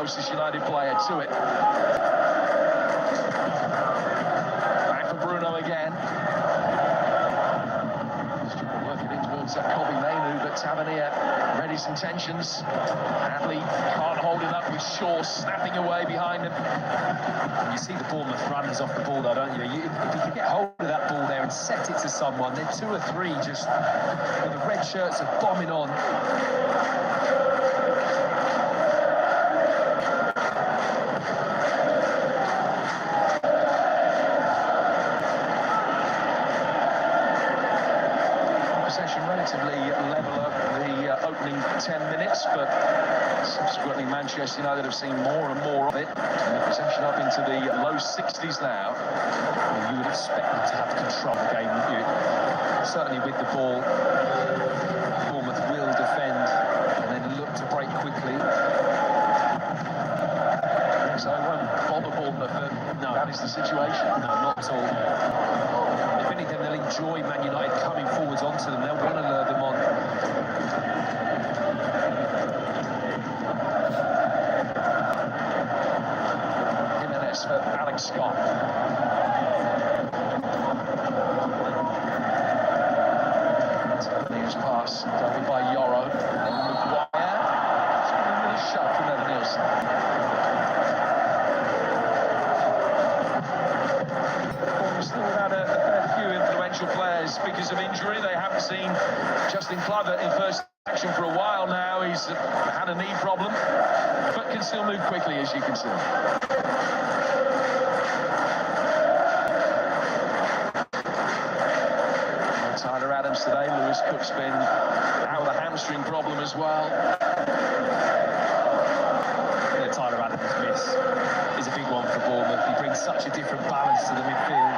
closest United player to it. Back for Bruno again. Working in towards Kobe Mainu, but Tavernier readies intentions. Hadley can't hold it up with Shaw snapping away behind him. You see the Bournemouth runners off the ball though, don't you? If you can get hold of that ball there and set it to someone, then 2 or 3 just with the red shirts are bombing on. Relatively level up the opening 10 minutes, but subsequently Manchester United have seen more and more of it, and the possession up into the low 60s now. Well, you would expect them to have control of the game, wouldn't you? Certainly with the ball, Bournemouth will defend and then look to break quickly. So it won't bother Bournemouth that no, that is the situation. No, not at all. If anything, they'll enjoy Man United coming forwards onto them. They'll want to lure them on. Jimenez for Alex Scott. Taverniers pass done by Yoro. Maguire. It's been a little shot from Evan Nielsen. Still without a fair few influential players because of injury. They haven't seen Justin Kluivert in first action for a while now. He's had a knee problem, but can still move quickly, as you can see. Tyler Adams today. Lewis Cook's been out with a hamstring problem as well. Yeah, Tyler Adams' miss is a big one for Bournemouth. He brings such a different balance to the midfield.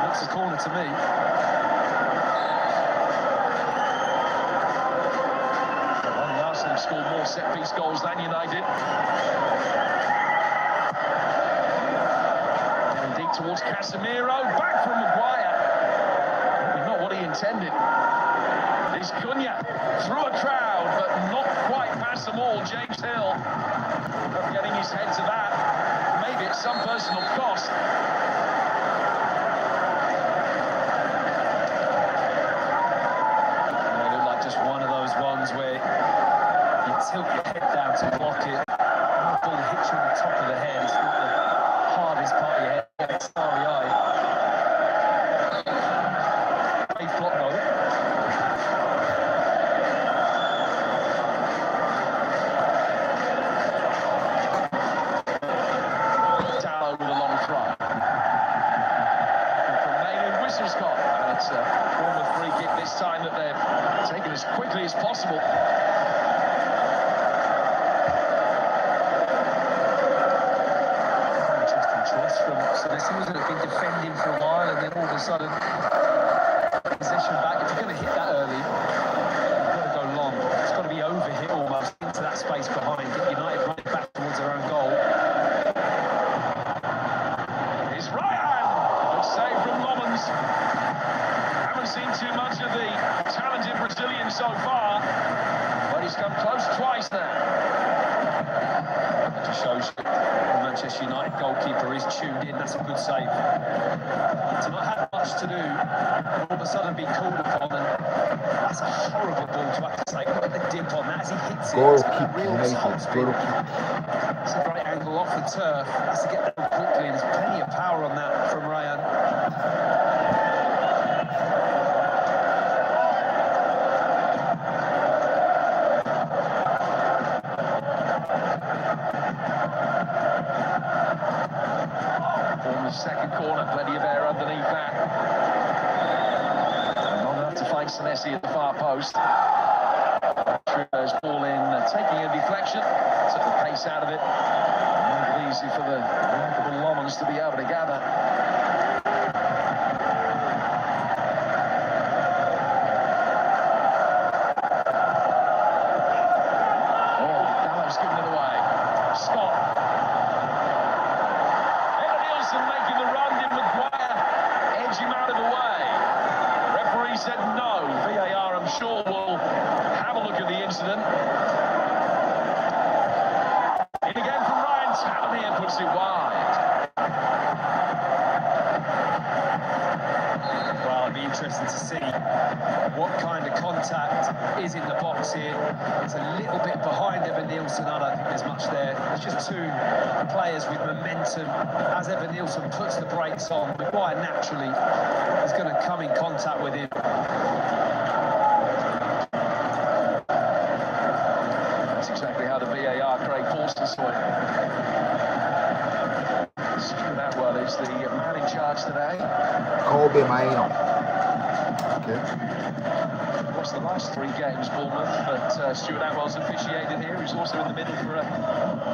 Looks a corner to me. Arsenal scored more set-piece goals than United. And deep towards Casemiro, back from Maguire. Not what he intended. It's Cunha through a crowd, but not quite past them all. James Hill not getting his head to that. Maybe at some personal cost. Where you tilt your head down to block it, the ball hits you on the top of the head. It's not the hardest part of your head. It's starry eye. Brave block though. Dallow with a long throw. And from Mainu, whistle's gone. And it's a Bournemouth free kick this time that they've taken as quickly as possible. Interesting choice from Senesi, wasn't it? Been defending for a while and then all of a sudden possession back. If you're going to hit that early, you've got to go long. It's got to be overhit almost into that space behind. Get United running back towards their own goal. It's Ryan! Good save from Lommans. Haven't seen too much of the talented Brazilian so far, but he's come close twice now. That just shows the Manchester United goalkeeper is tuned in. That's a good save. To not have much to do, and all of a sudden be called upon, and that's a horrible ball to have to take. Look at the dip on that as he hits it. It's got a real top spin. It's a great angle off the turf. Has to get down quickly, and there's plenty of power on that from Ryan. Second corner, plenty of air underneath that. Not enough to find Senesi at the far post. Trudeau's ball in, taking a deflection, took the pace out of it. easy for the remarkable Lomans to be able to gather. Oh, Dallow's given it away. Scott. Evan making the run, did Maguire edge him out of the way? Referee said no. VAR, I'm sure, will have a look at the incident. In again from Ryan Tavernier, puts it wide. Well, it'd be interesting to see what kind of contact is in the box here. It's a little bit behind Evan Nielsen. I don't think there's much there. There's just two players with momentum. As Evan Nielsen puts the brakes on, Maguire naturally is going to come in contact with him. That's exactly how the VAR, Craig Forster, saw it. Stuart Atwell is the man in charge today. Kobe Maino. Okay. Watched the last 3 games, Bournemouth, but Stuart Atwell's officiated here. He's also in the middle for a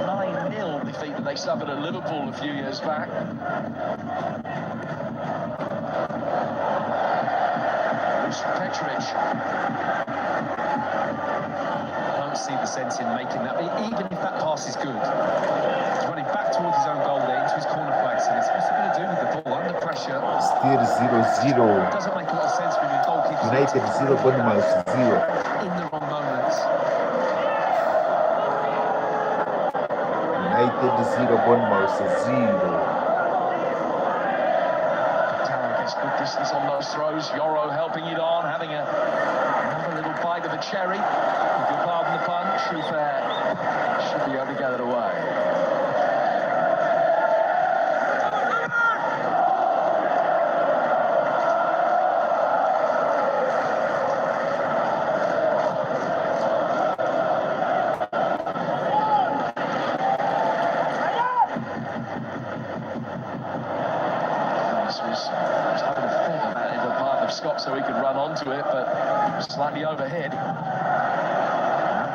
9-0 defeat that they suffered at Liverpool a few years back. Petrovic. I don't see the sense in making that. Even if that pass is good, he's running back towards his own goal there, into his corner flag. So what's he going to do with the ball under pressure? Still 0-0. It doesn't make a lot of sense when your goalkeeper. United 0, Bournemouth 0. In the wrong moments. United 0, Bournemouth 0. Good distance on those throws. Yoro helping it on, having another little bite of a cherry. If you'll pardon the pun, Trufair should be able to get it away. Scott so he could run onto it, but slightly overhead.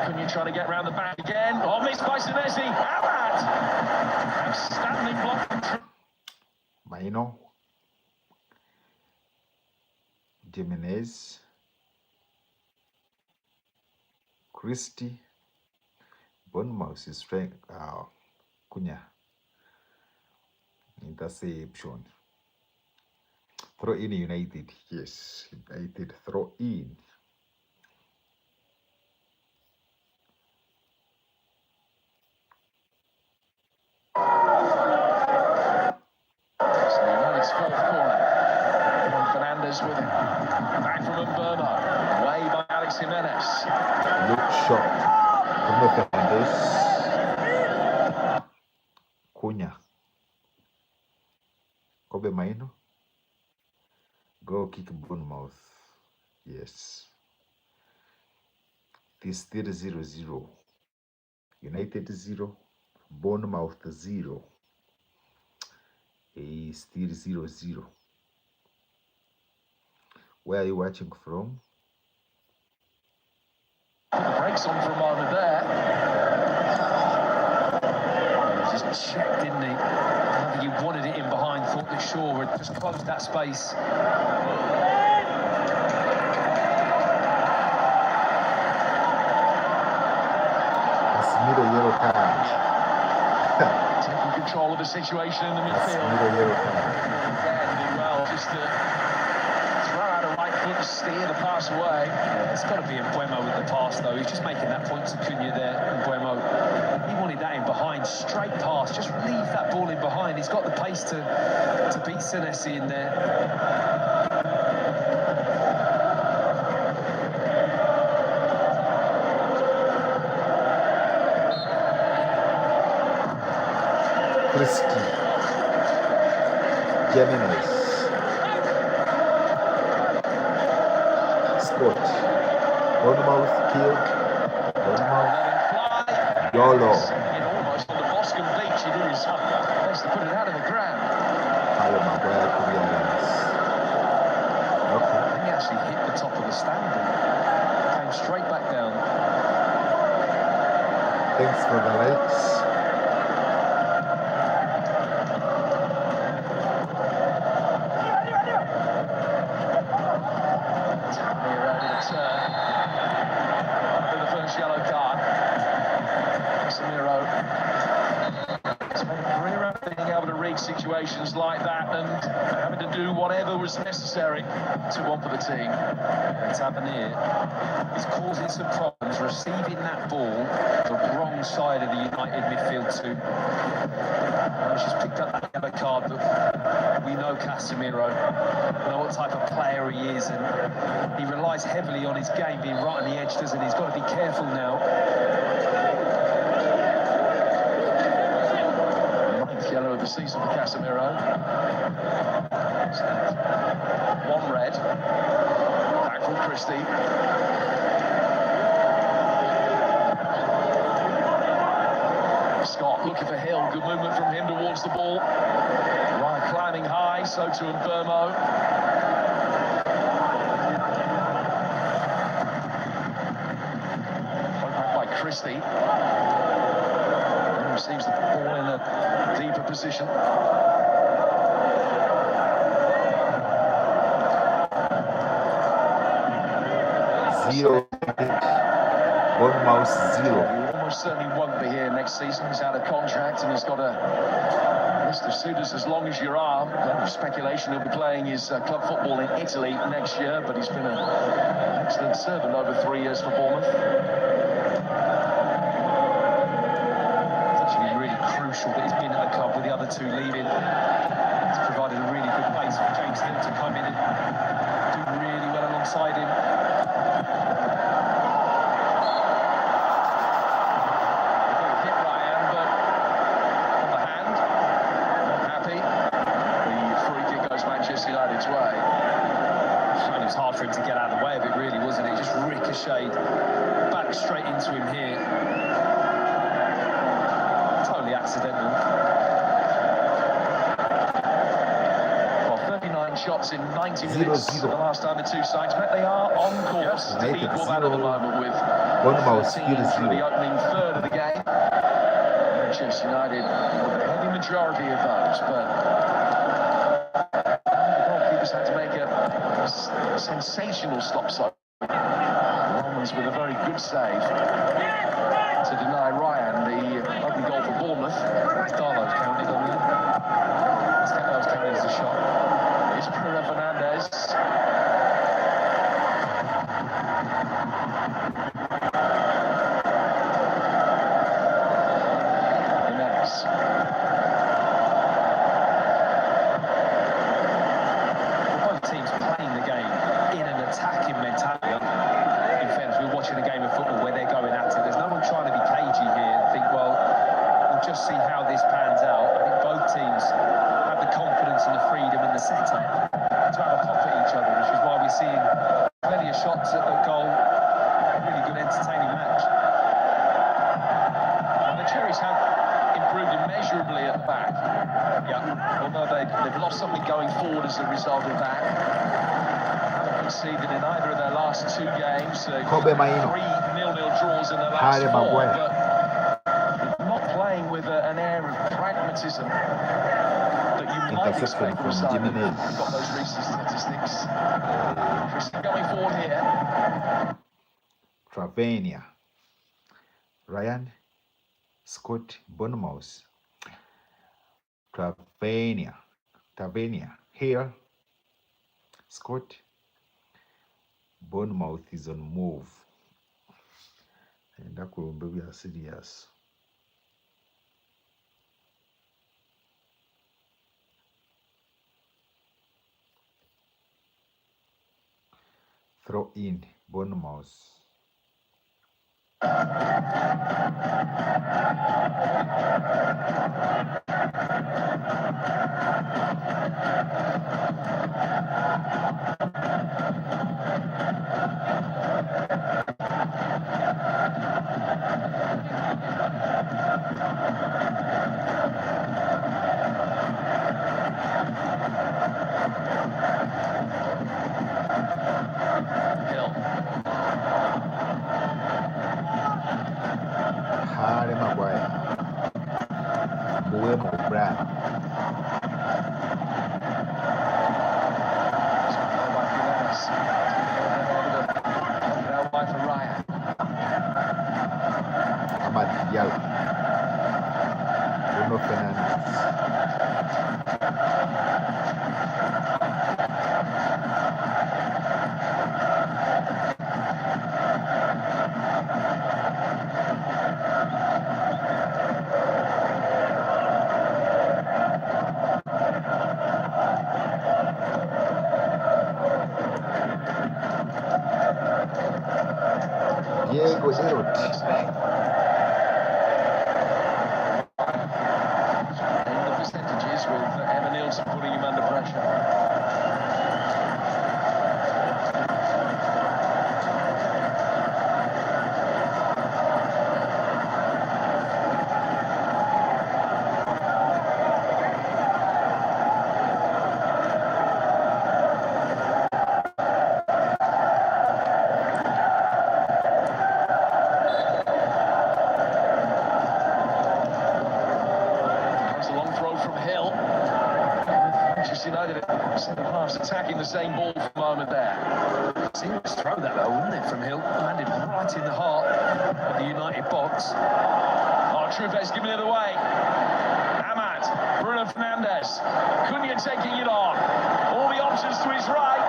Cunha trying to get round the back again. Oh, missed by Senesi. Ahmad! Outstanding block. Maino. Jimenez. Christie. Bournemouth is strength. Cunha. Interception. Throw in United, yes, United throw in. So now it's fourth corner. Fernandez with it. Back from Mbeumo. Away by Alex Jimenez. Look shot. Bruno Fernandes. Cunha. Kobe Maino. Go kick Bournemouth. Yes. This still 0-0. United 0. Bournemouth 0. Still 0-0. Where are you watching from? Put the brakes on for a moment there. He just checked, didn't he? I don't think he wanted it in behind. Thought that Shaw had just closed that space. Casemiro yellow card. Taking control of the situation in the midfield. Casemiro yellow card. Again, did well just to throw out a right foot to steer the pass away. Yeah, it's got to be Mbeumo with the pass, though. He's just making that point to Cunha there, Mbeumo. He wanted that in behind, straight pass. Just leave that ball in behind. He's got the pace to beat Senesi in there. Christie. Jimenez. Scott. Bournemouth kill. Bournemouth. Yolo. Almost on the Boscombe beach, he did his best to put it out of the ground. Maguire to realize. Okay. I think he actually hit the top of the stand and came straight back down. Thanks for the likes. read situations like that and having to do whatever was necessary to want for the team. Tavernier is causing some problems, receiving that ball the wrong side of the United midfield too. She's picked up that yellow card, but we know Casemiro, we know what type of player he is, and he relies heavily on his game being right on the edge, doesn't he? He's got to be careful now. Ninth yellow of the season for Casemiro. One red. Back from Christie. Scott looking for Hill. Good movement from him towards the ball. Ryan climbing high, so to Mbermo. Back by Christie. And receives the ball in a deeper position. Zero. Bournemouth 0. He almost certainly won't be here next season. He's out of contract and he's got a list of suitors as long as your arm. There's speculation he'll be playing his club football in Italy next year, but he's been an excellent servant over 3 years for Bournemouth. It's actually really crucial that he's been at the club with the other two leaving. It's provided a really good base for James Hill to come in and do really well alongside him. United's way. And it was hard for him to get out of the way of it, really, wasn't it? Just ricocheted back straight into him here. Totally accidental. Well, 39 shots in 90 minutes. The last time the two sides met, they are on course to equal that at the moment with Bournemouth 13 through the opening third of the game. Manchester United, a heavy majority of those, but had to make a sensational stop, so Romans with a very good save to deny Ryan the opening goal for Bournemouth. Darlow's counted, doesn't he? That was counted as a shot. It's Bruno Fernandes. See how this pans out. I think both teams have the confidence and the freedom and the setup to have a pop at each other, which is why we're seeing plenty of shots at goal. A really good, entertaining match. And the Cherries have improved immeasurably at the back. Yeah, although they've lost something going forward as a result of that. Haven't conceded in either of their last two games. 3 0-0 draws in their last 4. Playing with an air of pragmatism that you might expect from a side that got those recent statistics. Christie going forward here. Tavernier, Ryan, Scott, Bournemouth. Tavernier, here, Scott. Bournemouth is on move. And that could be serious. Throw in Bournemouth. Bruno Fernandes. Diego Erot. In the percentages with Evan Nielsen putting him under pressure. United centre halves attacking the same ball for a moment there. Serious throw that though, wouldn't it, from Hill? Landed right in the heart of the United box. Oh, Truffet's giving it away. Ahmad, Bruno Fernandes, Cunha taking it on. All the options to his right.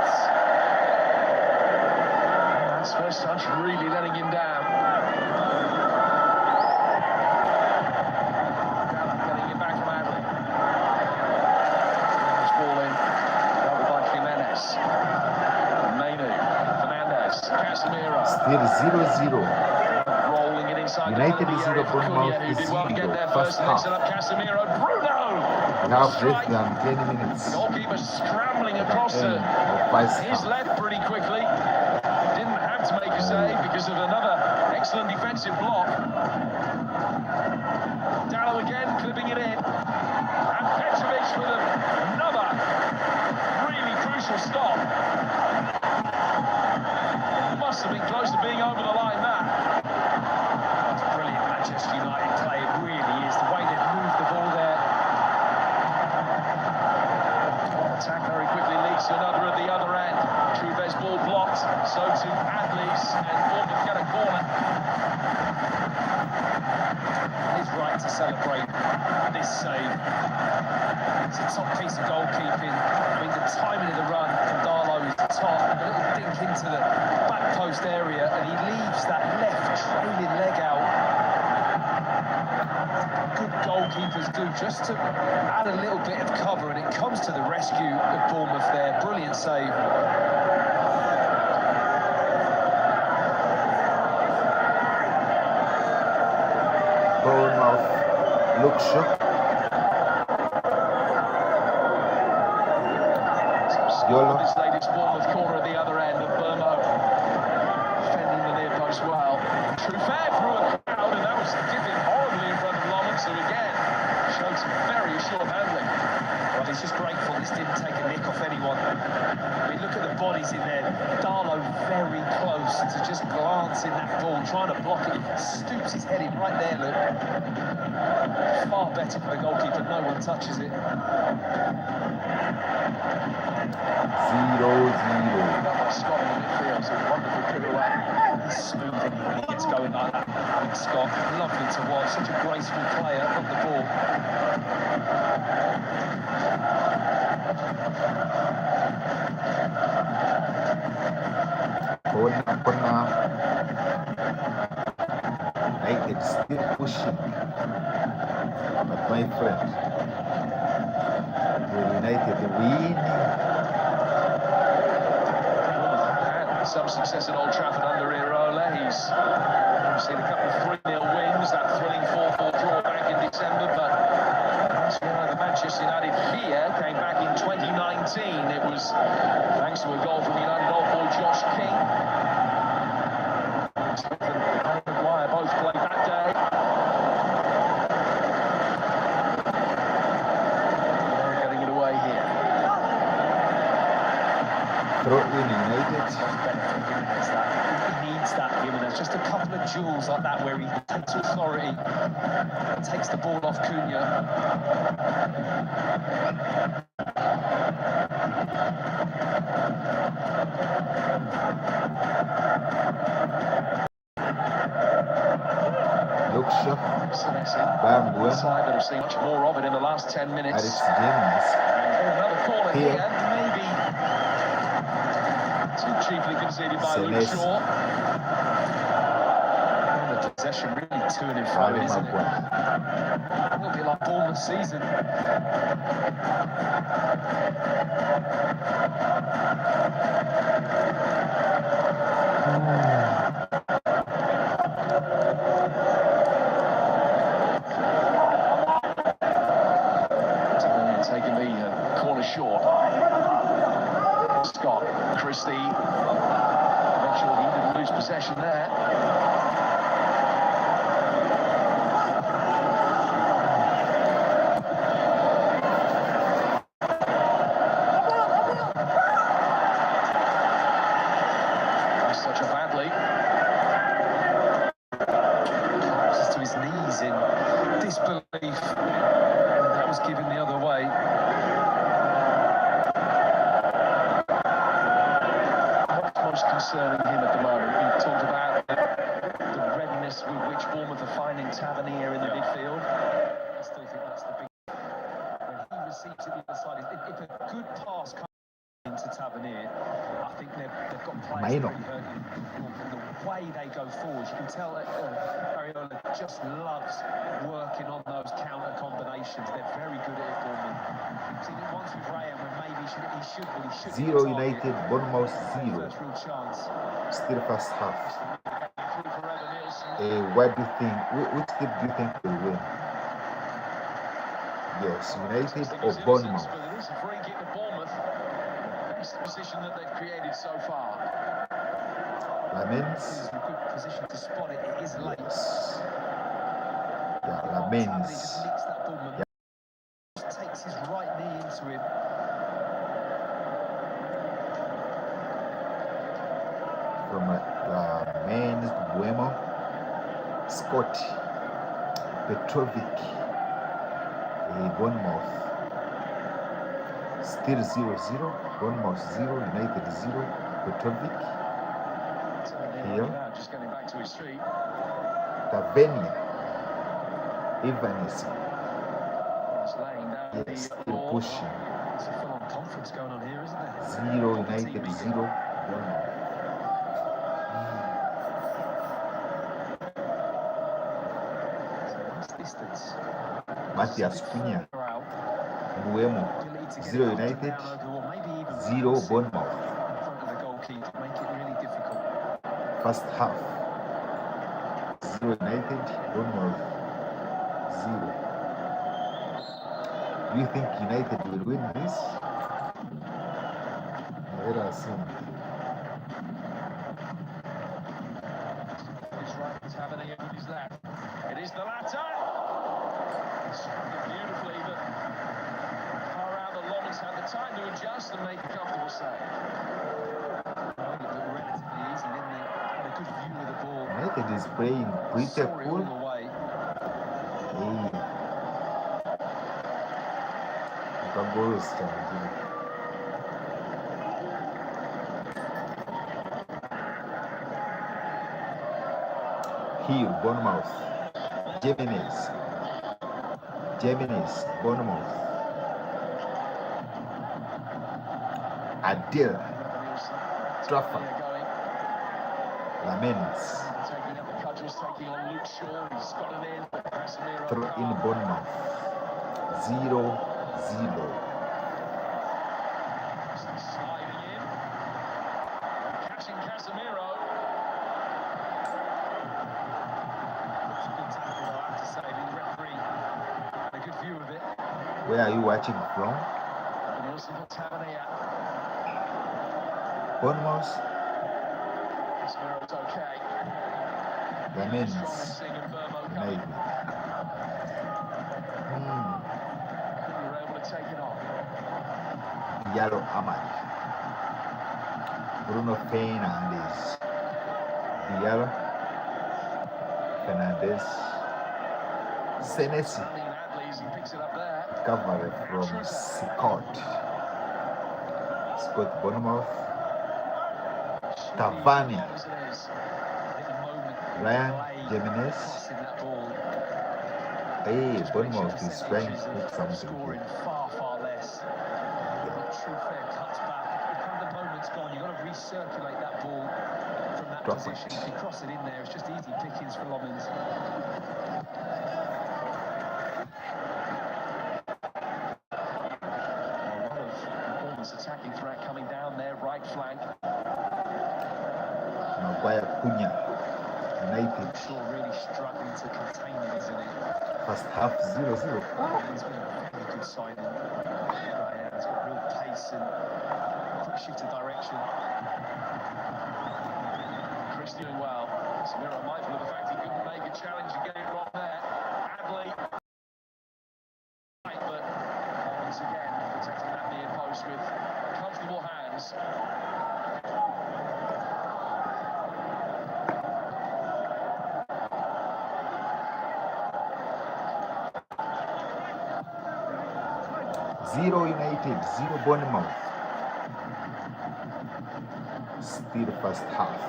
That's first touch really letting him down. Getting it back from Adley. Ball in, dealt with by Jimenez. Mainu, Fernandes, Casemiro. Still 0-0. Rolling it inside United the 0, Bournemouth who did well to get there 0. first. First half. Set up Casemiro. Bruno! We have less than 10 minutes. Goalkeeper scrambling across to his left pretty quickly. Didn't have to make a save because of another excellent defensive block. Dallo again, clipping it in. And Petrovic with another really crucial stop. Must have been close to being over the line, that. That's brilliant Manchester United play, it really is. The way they've moved the ball there. Attack very quickly leads to another at the other end. Truvet's ball blocked, so to Adley's, and Bournemouth get a corner. He's right to celebrate this save. It's a top piece of goalkeeping. I mean, the timing of the run from Darlow is top. A little dink into the back post area, and he leaves that left trailing leg out. Good goalkeepers do, just to add a little bit of cover, and it comes to the rescue of Bournemouth there. Brilliant save. Bournemouth look shook. Yolo. This latest Bournemouth corner at the other end of Burmo. Defending the near post well. Truffet through a crowd, and that was dipping horribly in front of Lawrence, who again showed some very assured handling. Well, he's just grateful this didn't take a nick off anyone. I mean, look at the bodies in there. Darlow very close to just glancing that ball, trying to block it. He stoops his head in right there, look. Far better for the goalkeeper, no one touches it. 0-0. Scott in the midfield, so wonderful pirouette. He's smoothing when he gets going like that. Big Scott, lovely to watch, such a graceful player on the ball. Corner. United still pushing. But my friend, United winning. Some success at Old Trafford under Iraola. He's seen a couple of 3-0 wins, that thrilling 4-4 draw back in December, but the Manchester United here came back in 2019. It was thanks to a goal from United old boy Josh King. Smith and Maguire both played that day. They're getting it away here. Throw in United. Jimenez, just a couple of duels like that where he takes authority, takes the ball off Cunha. Look shook. Bambuel. Side that have seen much more of it in the last 10 minutes. Alex James. Another corner Here. here, maybe too cheaply conceded by Luke Shaw. The possession really to and fro, isn't it? A little bit like Bournemouth season. Christie. Make sure he didn't lose possession there. Such a bad lead. Collapses to his knees in disbelief. That was given the other way. What's most concerning him at the moment? We've talked about the readiness with which Bournemouth are finding Tavernier in the midfield. I still think that's the big... When he receives it the other side, if a good pass comes into Tavernier, I think they've got players Maino. really hurting from the way they go forward. You can tell that Ariola just loves working on those counter combinations. They're very good at it, Bournemouth. We've seen it once with Ryan when maybe he should hit 0 the target. United, Bournemouth 0. First real chance. Still first half. Forever Nielsen. What do you think? Which team do you think will win? Yes, United or Bournemouth? But it is a free kick to Bournemouth. Best position that they've created so far. Lamens. This is a good position to spot it. It is late. Yes. Yeah, He Lamens. just nicks that ball. Yeah. Just takes his right knee into him. From Lamens, Buemo, Scott, Petrovic, Bournemouth. Still 0-0. Bournemouth 0, United 0, Petrovic. Here. Now just getting back to his feet. Tavernier, Evanes, He's laying down yes, the still ball. pushing. There's a full-on conference going on here, isn't there? 0 United, 0 Bournemouth. Nice distance. Matthias Cunha, Out. Buemo, Ability to get 0 it up and United, down over the wall, maybe even 0 bounce it Bournemouth. in front of the goalkeeper, make it really difficult. First half, 0 United, Bournemouth 0. Do you think United will win this? Let us see. His right, Tavernier with his left. It is the latter. Struck it beautifully, but far out the Lomans had the time to adjust and make a comfortable save. Well, it looked relatively easy, didn't it? Had a good view of the ball. United is playing pretty Saw it all cool. the way. Hey. Goals can Here, Bournemouth. Jimenez, Bournemouth. Adil, Trafford, Lamens. Taking up the cudgels, taking on Luke Shaw. He's got it in. Casemiro Throw in Bournemouth. 0-0. sliding in. Catching Casemiro. It's a good tackle, I have to say. The referee had a good view of it. Where are you watching from? Nielsen for Tavernier. Bournemouth, Casemiro's okay. Lamens, Strong and Burmo coming. United. You were able to take it on. Diallo Ahmad, Bruno Fernandes, Diallo, Fernandes, Senesi, He picks it up there. covered from Scott, Bournemouth, Cavani, As it is. At the moment, Ryan, play, Jimenez. passing that ball. Hey, Just Bournemouth makes your is trying to percentages put of something scoring here. far less. Not true fair cuts back. If the moment's gone, you've got to recirculate that ball from that Drop position. it. If you cross it in there, it's just easy pickings for Lomans. A lot of Bournemouth's attacking threat coming down their right flank. Maguire Cunha, United, Shaw really struggling to contain it, isn't he? first half 0-0. He's been a very good signing. He's got real pace and shifted direction. Chris doing well. Samiro mindful of the fact he couldn't make a challenge and get it wrong there. Adley. But once again, protecting that near post with comfortable hands. Zero United, zero Bournemouth. Still first half.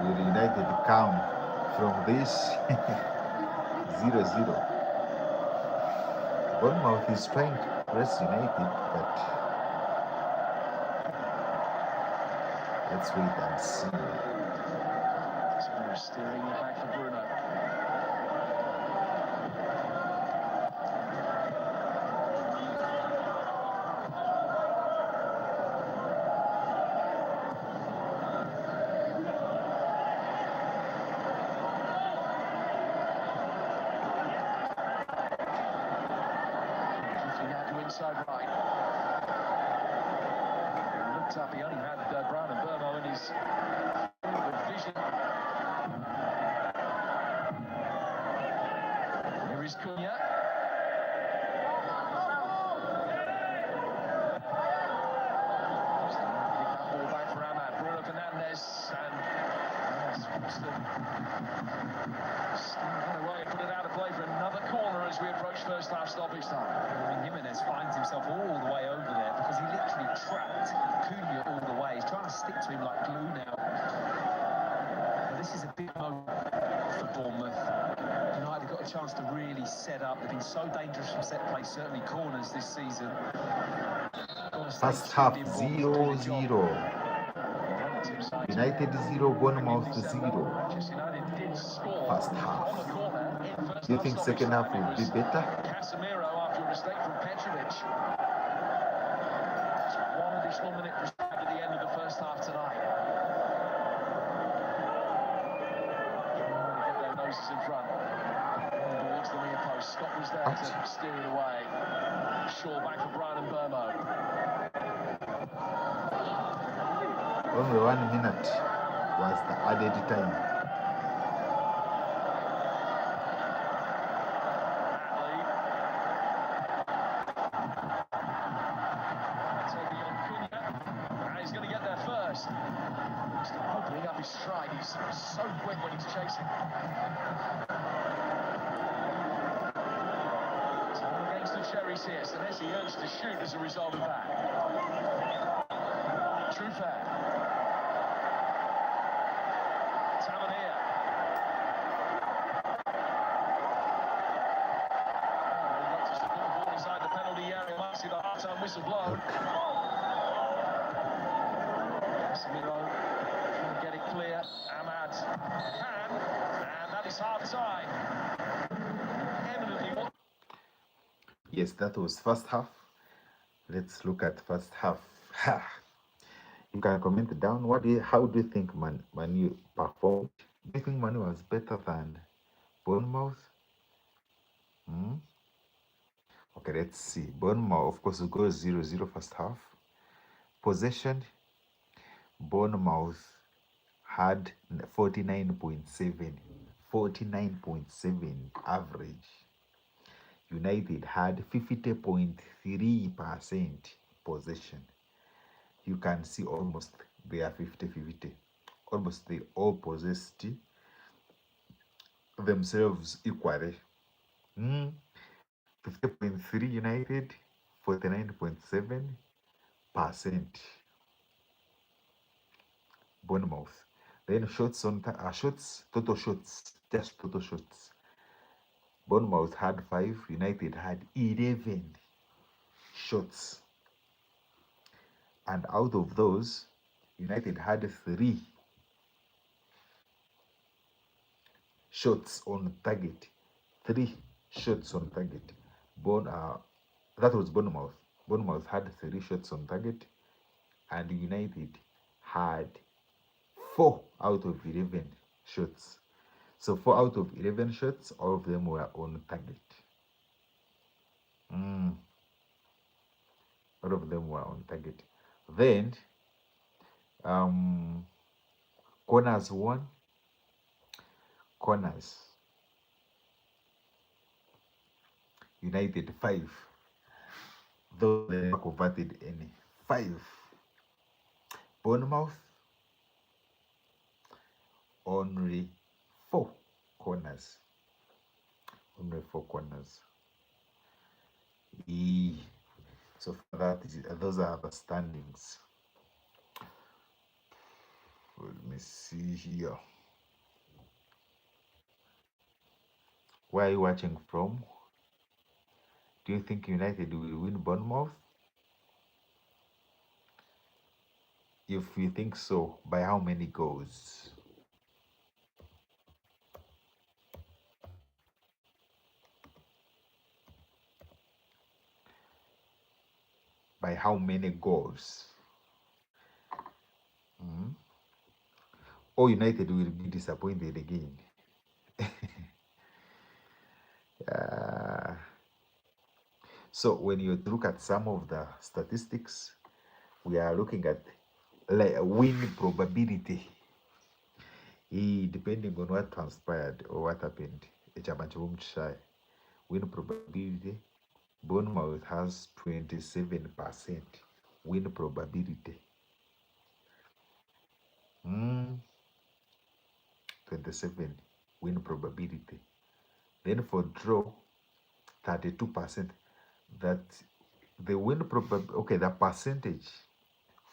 Will United come from this? 0-0. Bournemouth is trying to press United, but let's wait and see. Steering it back for Bruno. Inside right. He looked up, he only had Brown and Burmo in his vision. Here is Cunha. Ball back for Ahmad. Bruno Fernandes and away, put it out of play for another corner as we approach first half stoppage time. I mean, Jimenez finds himself all the way over there because he literally trapped Cunha all the way. He's trying to stick to him like glue now. But this is a big moment for Bournemouth. United got a chance to really set up. They've been so dangerous from set play, certainly corners this season. First half 0-0. United 0, Bournemouth 0. First half. Do you think second half will be better? Casemiro after a mistake from Petrovic. One additional minute prescribed at the end of the first half tonight. Get their noses in front. Towards the near post. Scott was there to steer it away. Shaw back for Brian and Burmo. Only 1 minute was the added time. He's going to get there first. Just opening up his stride. He's so quick when he's chasing. Time against the cherries here. Senesi urged to shoot as a result of that. True fair. Tavernier. We'd like to support the ball inside the penalty area. Might see the half-time whistle blown. Casemiro trying to get it clear. Ahmad can, and that is half-time. Eminently. Yes, that was first half. Let's look at first half. You can comment down. How do you think Manu performed? Do you think Manu was better than Bournemouth? Okay, let's see. Bournemouth, of course, will go 0-0 first half. Possession, Bournemouth had 49.7 average. United had 50.3% possession. You can see almost they are 50-50. Almost they all possessed themselves equally. 50.3 United, 49.7% Bournemouth. Then total shots. Bournemouth had 5, United had 11 shots. And out of those, United had 3 shots on target. 3 shots on target. That was Bournemouth. Bournemouth had 3 shots on target, and United had 4 out of 11 shots. So 4 out of 11 shots, all of them were on target. All of them were on target. Then um, corners won. Corners. United 5. Though they never converted any. 5. Bournemouth only 4 corners. Only 4 corners. So for that, those are the standings. Let me see here. Where are you watching from? Do you think United will win Bournemouth? If you think so, by how many goals? By how many goals? Or United will be disappointed again. So when you look at some of the statistics, we are looking at like win probability. Depending on what transpired or what happened, win probability. Bournemouth has 27% win probability. 27 win probability. Then for draw, 32%. That the win probability, okay, the percentage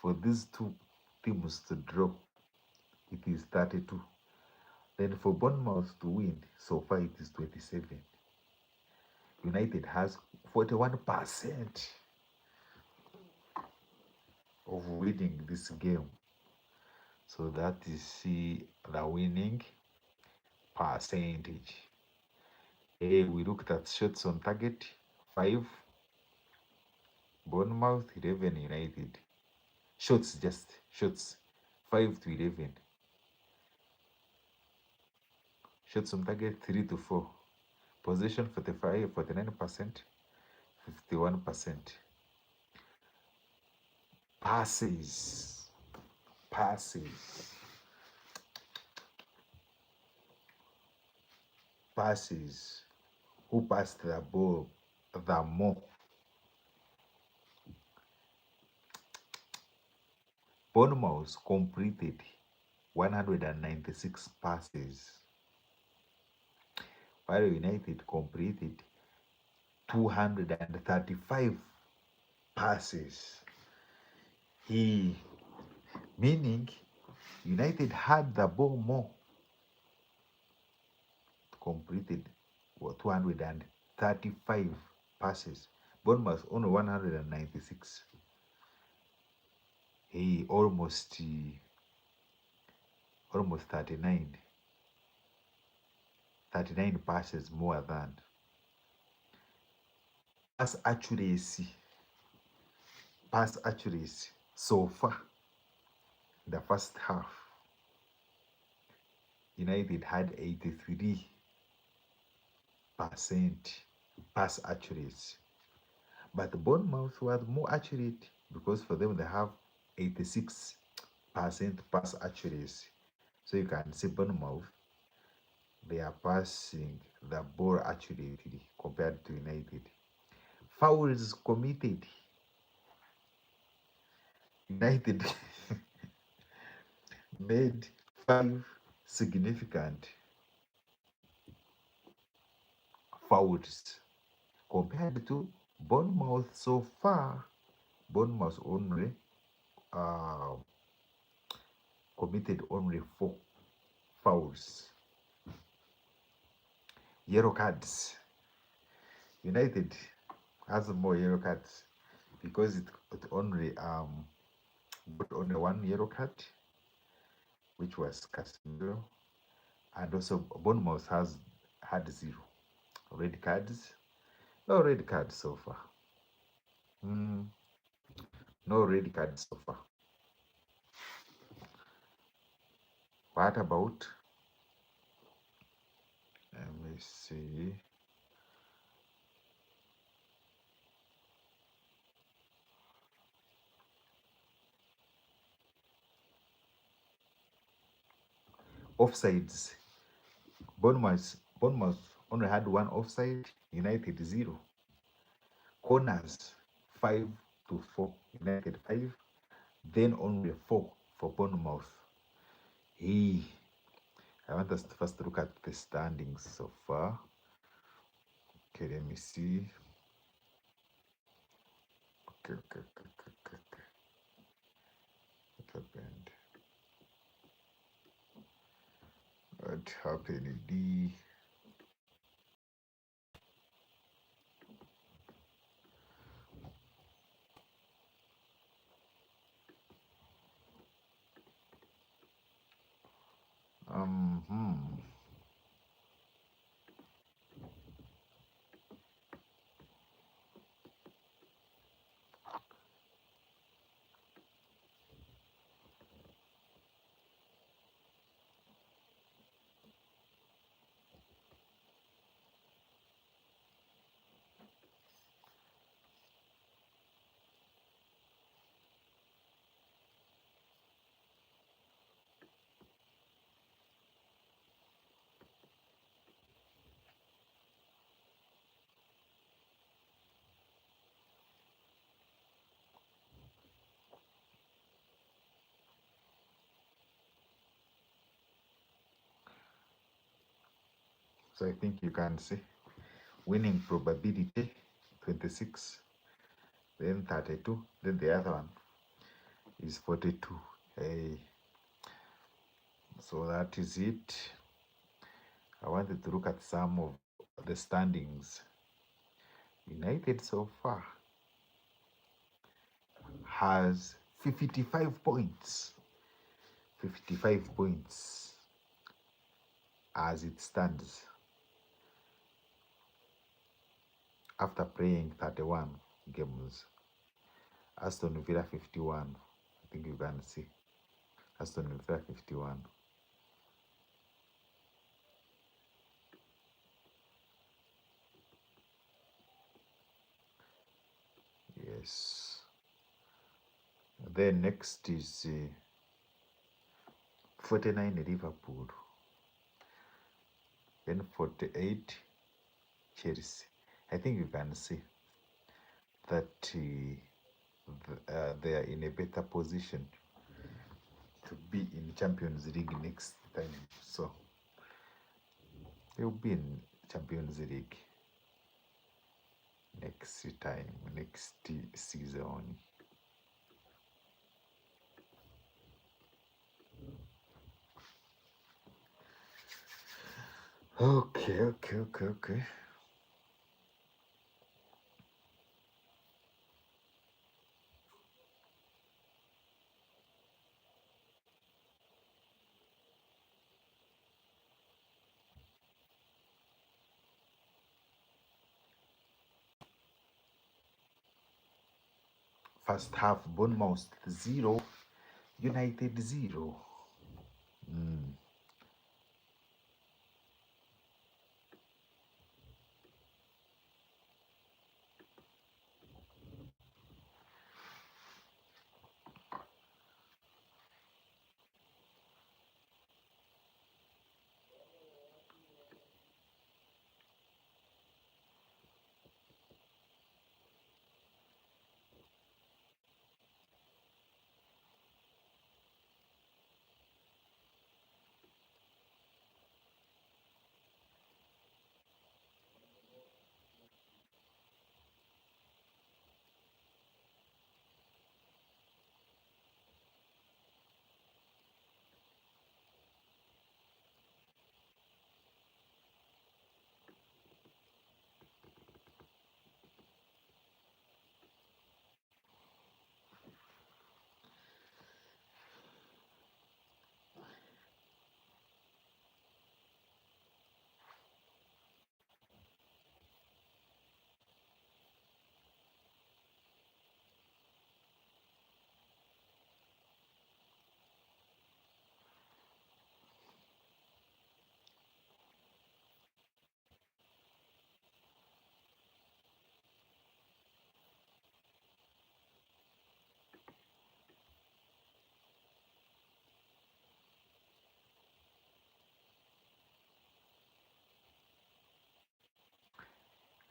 for these two teams to draw, it is 32. Then for Bournemouth to win, so far it is 27. United has 41% of winning this game. So that is the winning percentage. We looked at shots on target, 5. Bournemouth, 11 United. Shots, 5 to 11. Shots on target, 3 to 4. Possession, 45, 49%, 51%. Passes. Who passed the ball the more? Bournemouth completed 196 passes, while United completed 235 passes. Meaning United had the ball more, completed 235 passes. Bournemouth only 196. Almost 39 passes more than. Pass accuracy so far, the first half, United had 83% pass accuracy, but Bournemouth was more accurate because for them they have 86% pass accuracy. So you can see Bournemouth, they are passing the ball accurately compared to United. Fouls committed, United made 5 significant fouls compared to Bournemouth. So far, Bournemouth only committed only 4 fouls. Yellow cards. United has more yellow cards because it only got only 1 yellow card, which was Casemiro, and also Bournemouth had 0 red cards. No red cards so far. No red cards so far. What about? Let me see. Offsides. Bournemouth only had one offside. United 0. Corners 5-4. United 5. Then only 4 for Bournemouth. Hey, I want us to first look at the standings so far. Okay, let me see. Okay. What happened? What happened? So I think you can see winning probability 26, then 32, then the other one is 42. Hey, so that is it. I wanted to look at some of the standings. United so far has 55 points. 55 points as it stands after playing 31 games. Aston Villa 51. I think you can see Aston Villa 51. Yes. Then next is 49 Liverpool. Then 48 Chelsea. I think you can see that they are in a better position to be in Champions League next time. So they'll be in Champions League next time, next season. Okay. First half, Bournemouth 0, United 0.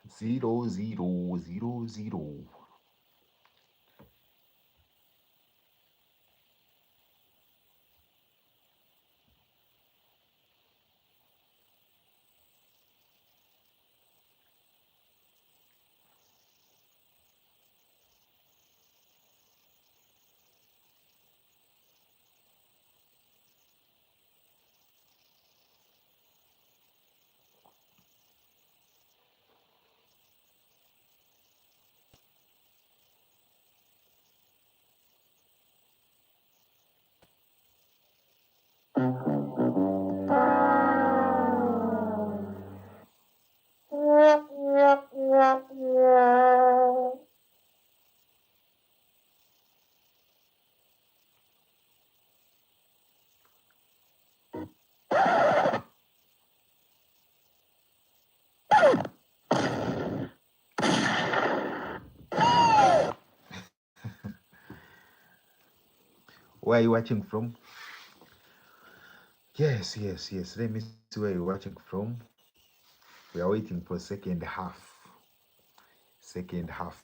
0-0. Where are you watching from? Yes. Let me see where you're watching from. We are waiting for second half. Second half.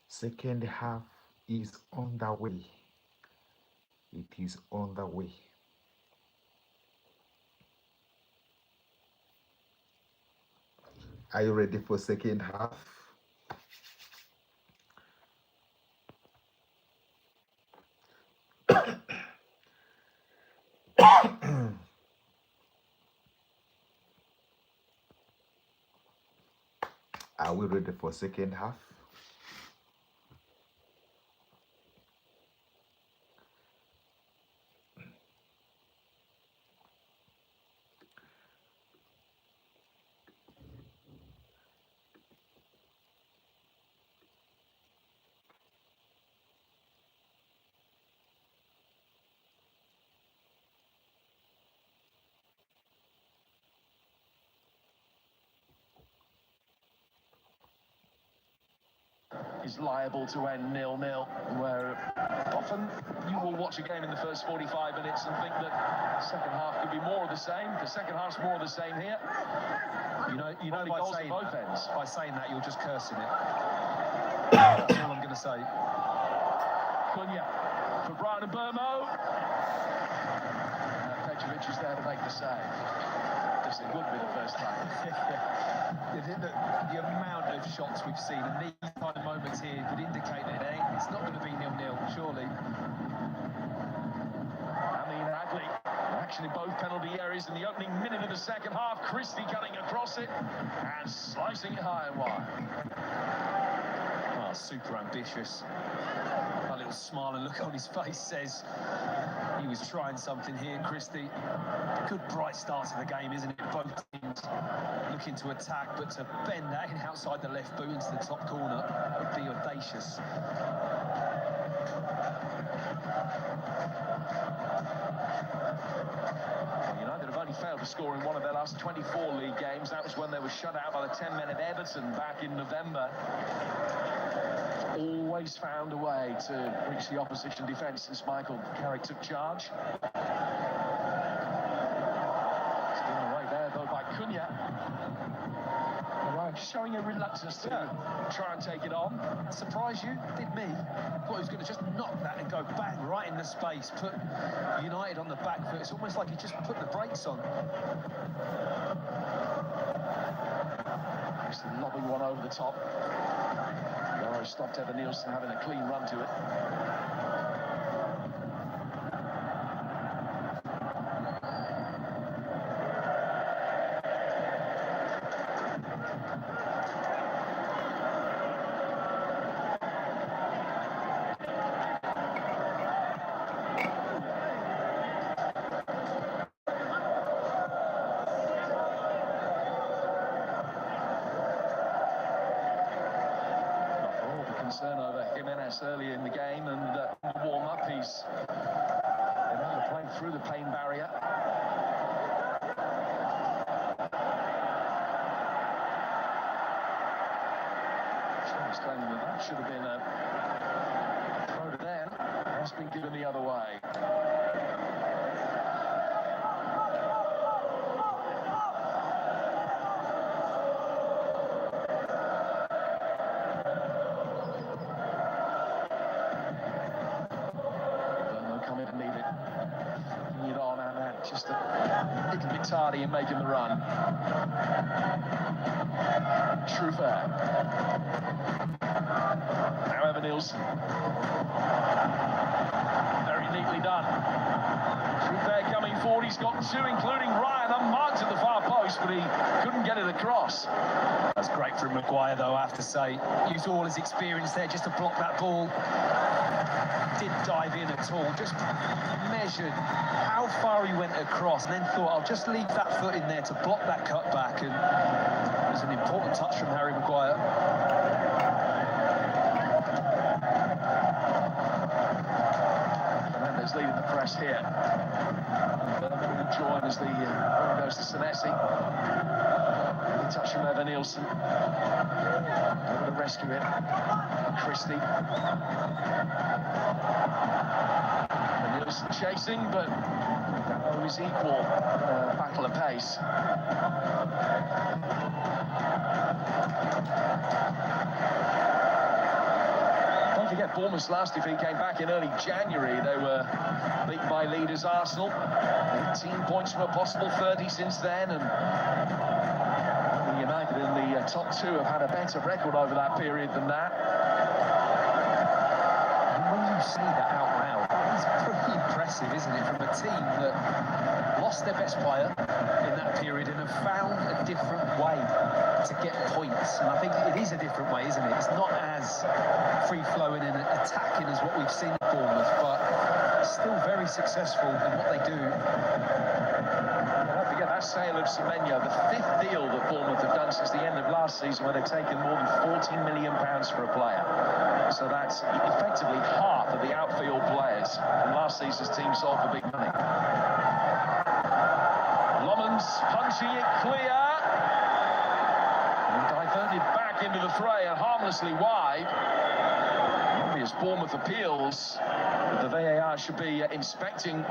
Second half is on the way. It is on the way. Are you ready for second half? Are we ready for second half? Is liable to end 0-0, where often you will watch a game in the first 45 minutes and think that second half could be more of the same. The second half's more of the same here. You know, by goals at saying, both ends. by saying that, you're just cursing it. That's all I'm going to say. Cunha for Brian and Bournemouth. Petrovic is there to make the save. Just a good bit of first time. The amount of shots we've seen and these kind of moments here would indicate that it's not going to be 0-0, surely. Hadley, action in both penalty areas in the opening minute of the second half. Christie cutting across it and slicing it high and wide. Well, super ambitious. That little smile and look on his face says he was trying something here, Christie. Good bright start to the game, isn't it? Both teams looking to attack, but to bend that in outside the left boot into the top corner would be audacious. United have only failed to score in one of their last 24 league games. That was when they were shut out by the 10 men of Everton back in November. Always found a way to reach the opposition defence since Michael Carrick took charge. Stealing away there though by Cunha. Showing a reluctance to try and take it on. Surprise you? Did me. Thought he was going to just knock that and go bang right in the space, put United on the back foot. It's almost like he just put the brakes on. Just lobbing one over the top. Yoro stopped Evan Nielsen having a clean run to it. Concern over Jimenez early in the game, and in the warm-up he's been able to play through the pain barrier. He's claiming that should have been a throw to them. Has been given the other way. Just a little bit tardy in making the run. True fair. Now Evan Nielsen. Very neatly done. True fair coming forward. He's got two, including Ryan, unmarked at the far post, but he couldn't get it across. That's great from Maguire, though, I have to say. Used all his experience there just to block that ball. Didn't dive in at all, just measured how far he went across and then thought, I'll just leave that foot in there to block that cut back, and it was an important touch from Harry Maguire. Fernandes leading the press here. Birmingham will join as the ball goes to Senesi. Good touch from Evan Nielsen. Able to rescue it. Christie. Nielsen chasing, but that always equal battle of pace. Don't forget, Bournemouth's last defeat came back in early January. They were beaten by leaders Arsenal. 18 points from a possible 30 since then, and United in the top two have had a better record over that period than that. And when you see that out loud, it's pretty impressive, isn't it, from a team that lost their best player in that period and have found a different way to get points. And I think it is a different way, isn't it? It's not as free-flowing and attacking as what we've seen at Bournemouth, but still very successful in what they do. Don't forget that sale of Semenyo, the fifth deal that Bournemouth have done since the end of last season, where they've taken more than £14 million for a player. So that's effectively half of the outfield players from last season's team sold for big money. Lomans punching it clear. And diverted back into the fray and harmlessly wide. Obvious Bournemouth appeals. The VAR should be inspecting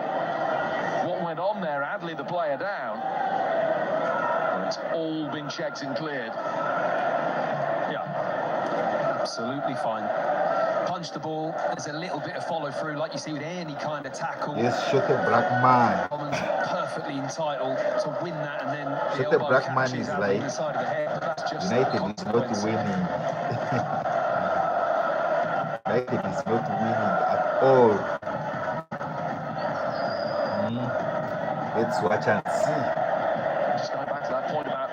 what went on there. Adley, the player, down. And it's all been checked and cleared. Yeah, absolutely fine. Punch the ball. There's a little bit of follow through, like you see with any kind of tackle. Yes, shoot a black man. Commons perfectly entitled to win that, and then the Shoot a elbow black man catches is out like on the side of the head. But that's just United is not winning. United is not winning at all. Let's watch and see. Just going back to that point about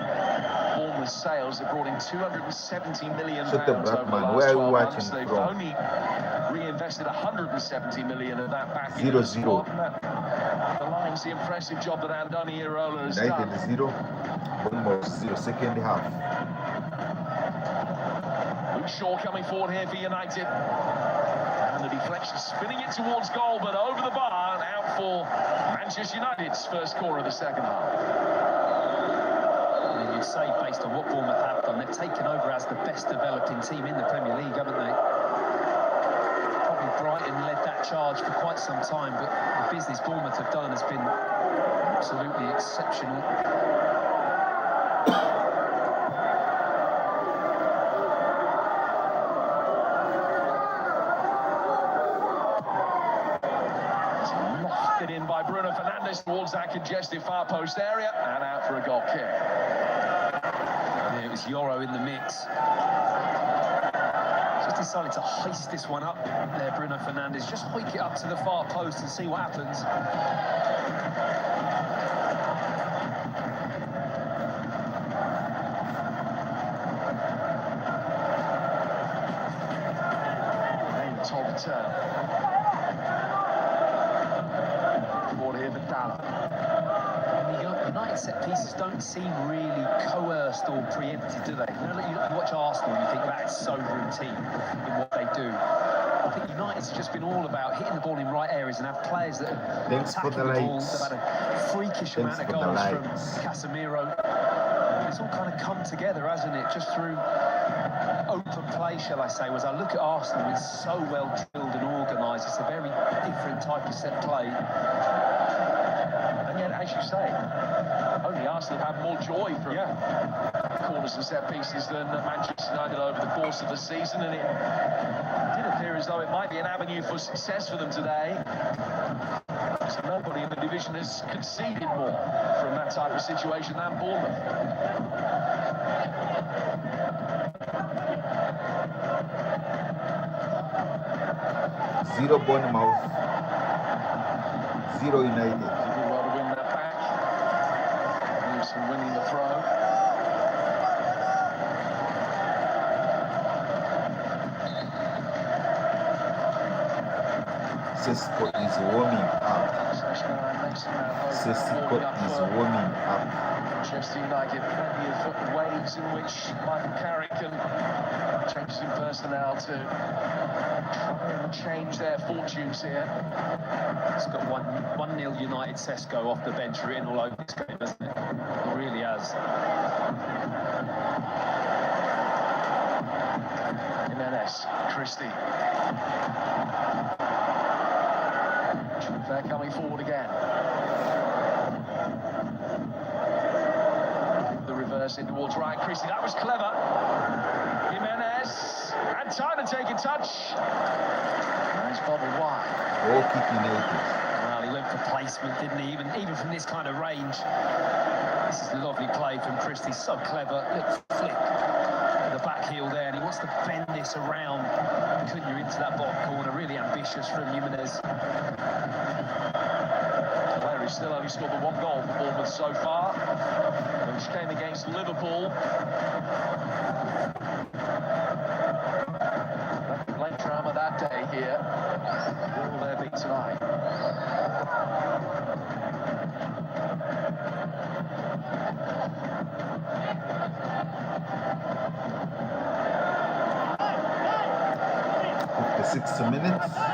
Bournemouth Bournemouth sales have brought in £270 million Shut the over the Brackman. last Where are you 12 watching months. They've from? only reinvested 170 million of that back into 0-0. the squad. The line's the impressive job that Andoni Iraola has United done. 0, Bournemouth 0, second half. Luke Shaw coming forward here for United. And the deflection spinning it towards goal, but over the bar and out for Manchester United's first corner of the second half. I mean, you'd say, based on what Bournemouth have done, they've taken over as the best developing team in the Premier League, haven't they? Probably Brighton led that charge for quite some time, but the business Bournemouth have done has been absolutely exceptional. In by Bruno Fernandes towards that congested far post area and out for a goal kick. Yeah, it was Yoro in the mix. Just decided to hoist this one up there, Bruno Fernandes. Just hoik it up to the far post and see what happens. Top return. United set pieces don't seem really coerced or preempted, do they? You watch Arsenal and you think that is so routine in what they do. I think United's just been all about hitting the ball in right areas and have players that are attacking the ball. They've had a freakish amount of goals from Casemiro. It's all kind of come together, hasn't it? Just through open play, shall I say. As I look at Arsenal, it's so well drilled and organised. It's a very different type of set play. And yet, as you say, only Arsenal have more joy from corners and set pieces than Manchester United over the course of the season, and it did appear as though it might be an avenue for success for them today. So nobody in the division has conceded more from that type of situation than Bournemouth. Zero Bournemouth, 0 United. Winning the throw. Sisco is warming up. Sisco is warming up. Manchester United, plenty of ways in which Michael Carrick can change in personnel to try and change their fortunes here. It's got 1-0 United. Sisco off the bench written all over this game, hasn't it? It really has. Jimenez, Christie. They're coming forward again. The reverse in towards Ryan Christie. That was clever. Jimenez. And time to take a touch. And he's bobbled wide. All kick United. Well, he went for placement, didn't he? Even from this kind of range. This is a lovely play from Christie. So clever. Little flick at the back heel there. And he wants to bend this around Cunha into that bottom corner. Really ambitious from Jimenez. He's still only scored the 1 goal for Bournemouth so far, which came against Liverpool. Late drama that day here. Will there be tonight? The 60 minutes.